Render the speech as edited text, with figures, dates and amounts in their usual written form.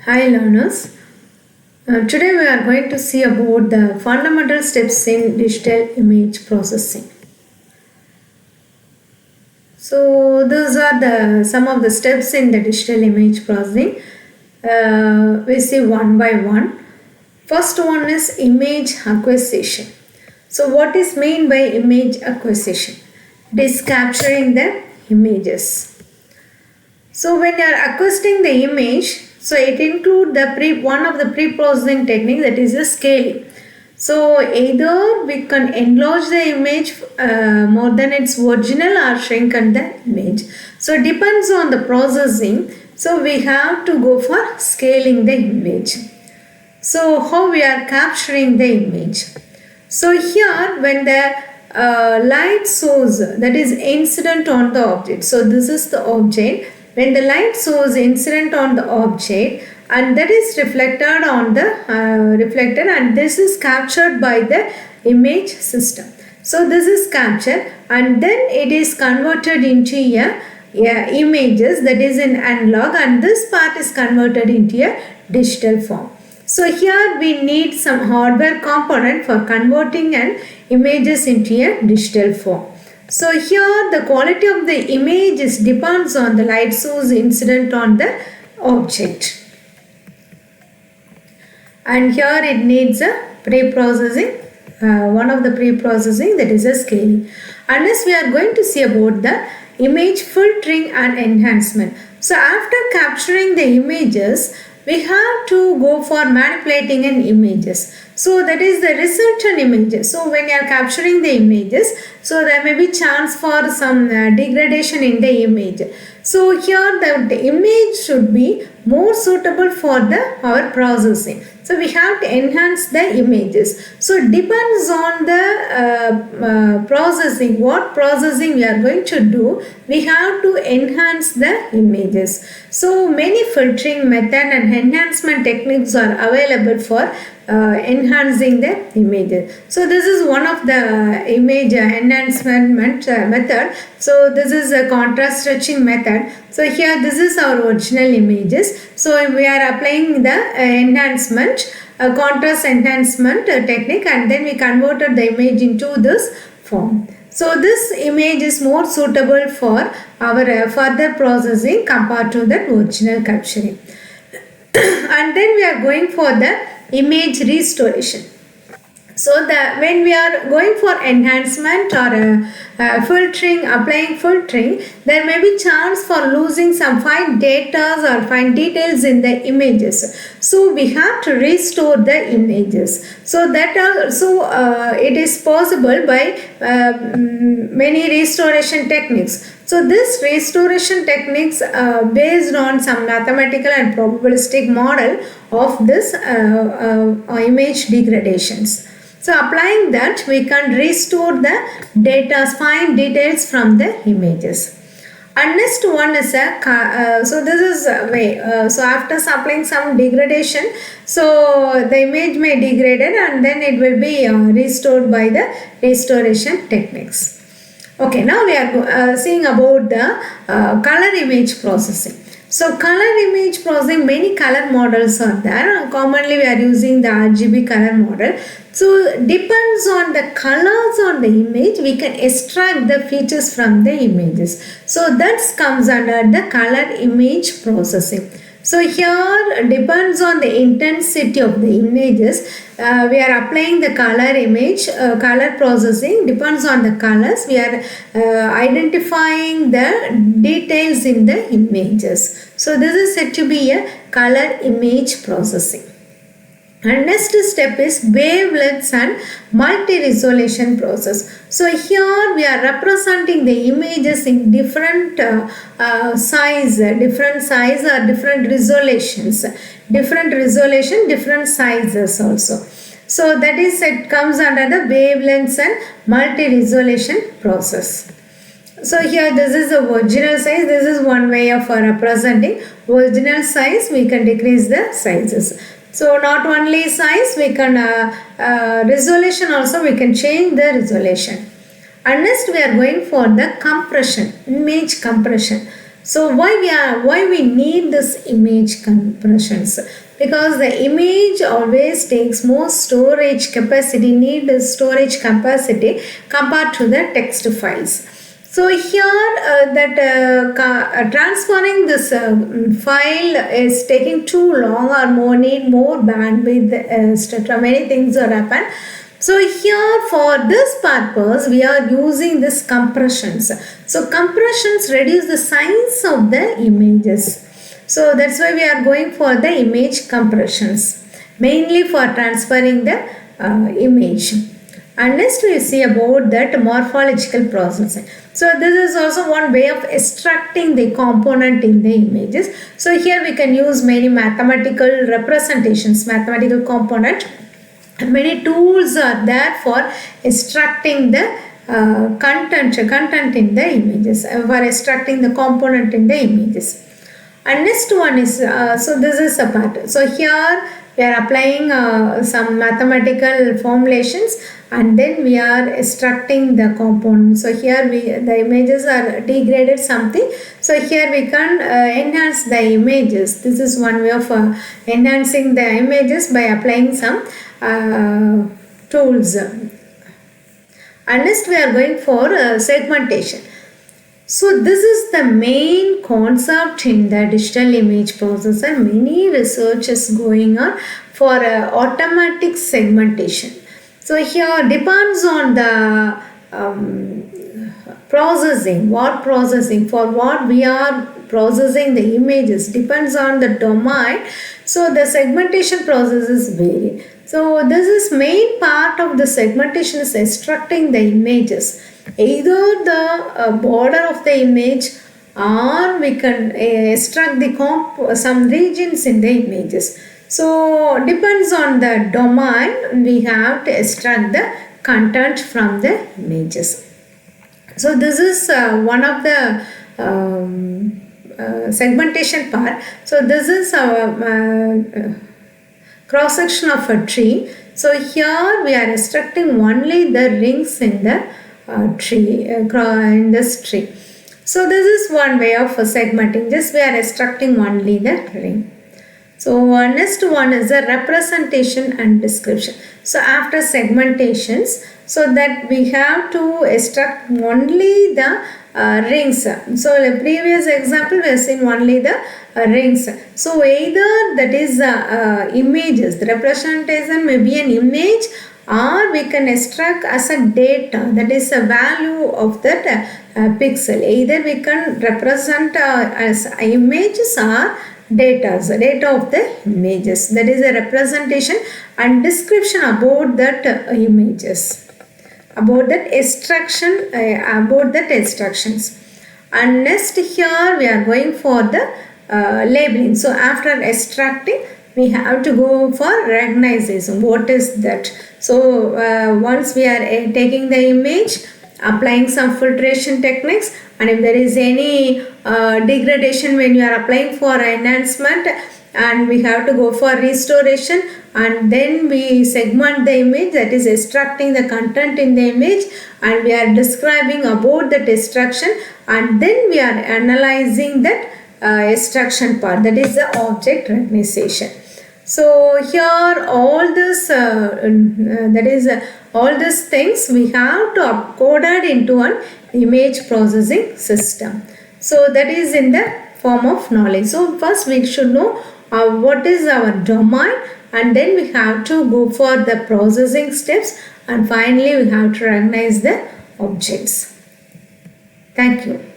Hi learners. Today we are going to see about the fundamental steps in digital image processing. So these are some of the steps in the digital image processing. We see one by one. First one is image acquisition. So what is meant by image acquisition? It is capturing the images. So when you are acquiring the image, so it includes one of the pre-processing technique, that is the scaling. So either we can enlarge the image more than its original or shrinken the image. So it depends on the processing. So we have to go for scaling the image. So how we are capturing the image? So here when the light source, that is incident on the object. So this is the object. When the light source incident on the object and that is reflected on the reflected, and this is captured by the image system. So this is captured and then it is converted into images, that is in analog, and this part is converted into a digital form. So here we need some hardware component for converting an images into a digital form. So here the quality of the image depends on the light source incident on the object. And here it needs a pre-processing, one of the pre-processing, that is a scaling. And next we are going to see about the image filtering and enhancement. So after capturing the images, we have to go for manipulating an images. So that is the resultant images. So when you are capturing the images, so there may be chance for some degradation in the image. So here the image should be more suitable for our processing. So we have to enhance the images. So it depends on the processing, what processing we are going to do. We have to enhance the images. So many filtering method and enhancement techniques are available for enhancing the images. So this is one of the image enhancement method. So this is a contrast stretching method. So here this is our original images. So we are applying the enhancement, contrast enhancement technique, and then we converted the image into this form. So this image is more suitable for our further processing compared to the original capturing. And then we are going for the image restoration. So when we are going for enhancement or filtering, applying filtering, there may be chance for losing some fine data or fine details in the images. So we have to restore the images. So that also it is possible by many restoration techniques. So this restoration techniques based on some mathematical and probabilistic model of this image degradations. So applying that, we can restore the data, fine details from the images. And next one is so this is way. So after applying some degradation, so the image may degrade and then it will be restored by the restoration techniques. Okay, now we are seeing about the color image processing. So color image processing, many color models are there. Commonly we are using the RGB color model. So depends on the colors on the image, we can extract the features from the images. So that comes under the color image processing. So here depends on the intensity of the images. We are applying the color image, color processing depends on the colors. We are identifying the details in the images. So this is said to be a color image processing. And next step is wavelets and multi-resolution process. So here we are representing the images in different size or different resolutions. Different resolution, different sizes also. So that is, it comes under the wavelets and multi-resolution process. So here this is the original size. This is one way of representing original size. We can decrease the sizes. So not only size, we can resolution also, we can change the resolution. And next we are going for the compression, image compression. So why we need this image compressions? Because the image always takes more storage capacity, compared to the text files. So here transferring this file is taking too long or need more bandwidth, etc. Many things are happen. So here for this purpose we are using this compressions. So compressions reduce the size of the images. So that's why we are going for the image compressions, mainly for transferring the image. And next we see about that morphological processing. So this is also one way of extracting the component in the images. So here we can use many mathematical representations, mathematical component. Many tools are there for extracting the content in the images, for extracting the component in the images. And next one is, so this is a part. So here we are applying some mathematical formulations, and then we are extracting the component. So here the images are degraded something. So here we can enhance the images. This is one way of enhancing the images by applying some tools. And next we are going for segmentation. So this is the main concept in the digital image processor. Many research is going on for automatic segmentation. So here depends on the processing, for what we are processing the images, depends on the domain. So the segmentation processes vary. So this is main part of the segmentation is extracting the images, either the border of the image, or we can extract the some regions in the images. So depends on the domain, we have to extract the content from the images. So this is one of the segmentation part. So this is our cross section of a tree. So here we are extracting only the rings in the tree, in this tree. So this is one way of segmenting. Just we are extracting only the ring. So next one is the representation and description. So after segmentations, so that we have to extract only the rings. So the previous example we have seen only the rings. So either that is images, the representation may be an image, or we can extract as a data, that is a value of that pixel. Either we can represent as images or data of the images, that is a representation and description about that images, about that extraction, about that extractions. And next here we are going for the labeling. So after extracting we have to go for recognition. What is that? So once we are taking the image, applying some filtration techniques, and if there is any degradation when you are applying for enhancement, and we have to go for restoration, and then we segment the image, that is extracting the content in the image, and we are describing about that extraction, and then we are analyzing that extraction part, that is the object recognition. So here all this all these things we have to upcode it into an image processing system. So that is in the form of knowledge. So first we should know what is our domain, and then we have to go for the processing steps, and finally we have to recognize the objects. Thank you.